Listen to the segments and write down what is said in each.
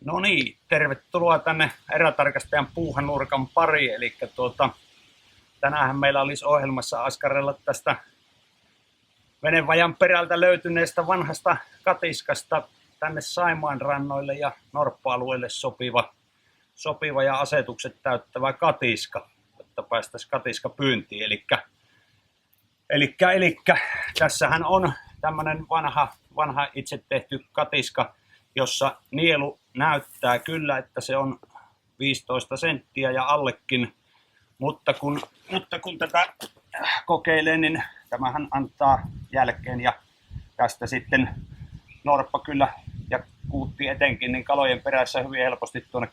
No niin, tervetuloa tänne erätarkastajan puuhanurkan pariin. Eli tänään meillä olisi ohjelmassa askarella tästä venevajan perältä löytyneestä vanhasta katiskasta tänne Saimaan rannoille ja norppa-alueelle sopiva ja asetukset täyttävä katiska, jotta päästäisiin katiska pyyntiin. Eli tässähän on tämmöinen vanha itse tehty katiska, jossa nielu näyttää kyllä, että se on 15 senttiä ja allekin, mutta kun tätä kokeilee, niin tämähän antaa jälkeen ja tästä sitten norppa kyllä ja kuutti etenkin, niin kalojen perässä hyvin helposti tuonne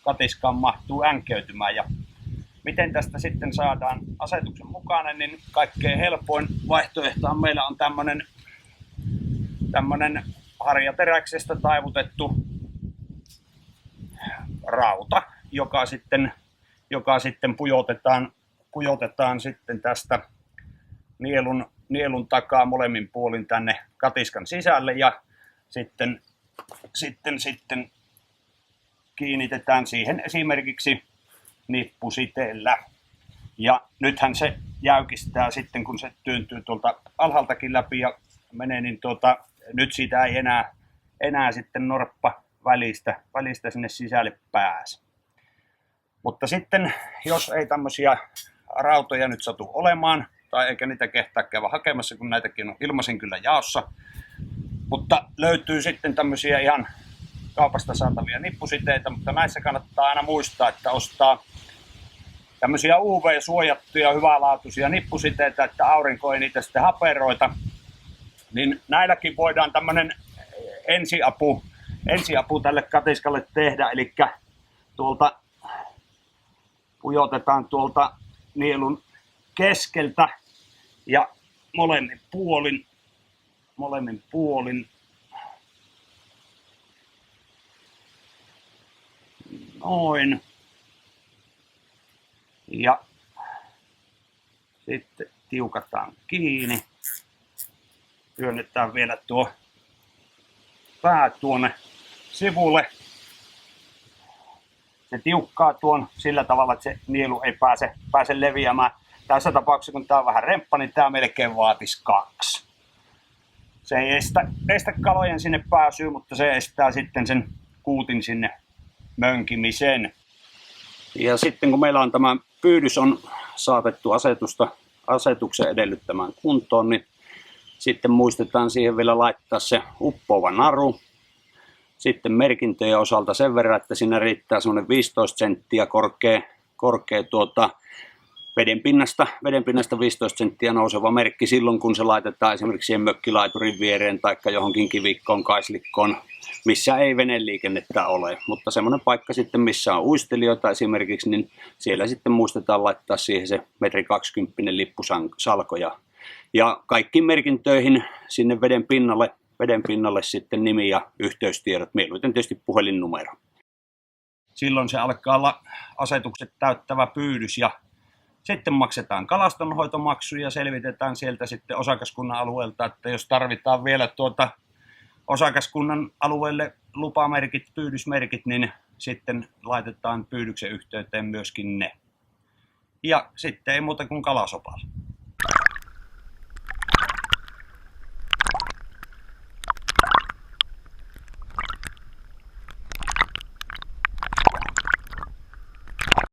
katiskaan mahtuu änkeytymään. Ja miten tästä sitten saadaan asetuksen mukainen, niin kaikkein helpoin vaihtoehto meillä on tämmönen harjateräksestä taivutettu rauta, joka sitten pujotetaan sitten tästä nielun takaa molemmin puolin tänne katiskan sisälle ja sitten kiinnitetään siihen esimerkiksi nippusiteellä. Ja nythän se jäykistää sitten, kun se tyyntyy tuolta alhaaltakin läpi ja menee, niin nyt siitä ei enää sitten norppa välistä sinne sisälle pääse. Mutta sitten, jos ei tämmöisiä rautoja nyt satu olemaan, tai eikä niitä kehtaa käydä hakemassa, kun näitäkin on ilmaisin kyllä jaossa, mutta löytyy sitten tämmöisiä ihan kaupasta saatavia nippusiteitä, mutta näissä kannattaa aina muistaa, että ostaa tämmöisiä UV-suojattuja, hyvälaatuisia nippusiteitä, että aurinko ei niitä sitten haperoita. Niin näilläkin voidaan tämmöinen ensiapu tälle katiskalle tehdä, eli tuolta pujotetaan tuolta nielun keskeltä ja molemmin puolin noin ja sitten tiukataan kiinni. Työnnetään vielä tuo pää tuonne sivulle. Se tiukkaa tuon sillä tavalla, että se nielu ei pääse leviämään. Tässä tapauksessa, kun tämä on vähän remppa, niin tämä melkein vaatisi 2. Se ei estä kalojen sinne pääsyä, mutta se estää sitten sen kuutin sinne mönkimisen. Ja sitten kun meillä on tämä pyydys on saatettu asetuksen edellyttämään kuntoon, niin sitten muistetaan siihen vielä laittaa se uppoava naru. Sitten merkintöjen osalta sen verran, että siinä riittää semmoinen 15 senttiä korkea vedenpinnasta 15 senttiä nouseva merkki silloin, kun se laitetaan esimerkiksi siihen mökkilaiturin viereen tai johonkin kivikkoon, kaislikkoon, missä ei veneliikennettä ole. Mutta semmoinen paikka sitten, missä on uistelijoita esimerkiksi, niin siellä sitten muistetaan laittaa siihen se 1,20 m lippusalko. Ja kaikkiin merkintöihin sinne veden pinnalle sitten nimi ja yhteystiedot, mieluiten tietysti puhelinnumero. Silloin se alkaa olla asetukset täyttävä pyydys ja sitten maksetaan kalastonhoitomaksu ja selvitetään sieltä sitten osakaskunnan alueelta, että jos tarvitaan vielä osakaskunnan alueelle lupamerkit, pyydysmerkit, niin sitten laitetaan pyydyksen yhteyteen myöskin ne. Ja sitten ei muuta kuin kalasopalla.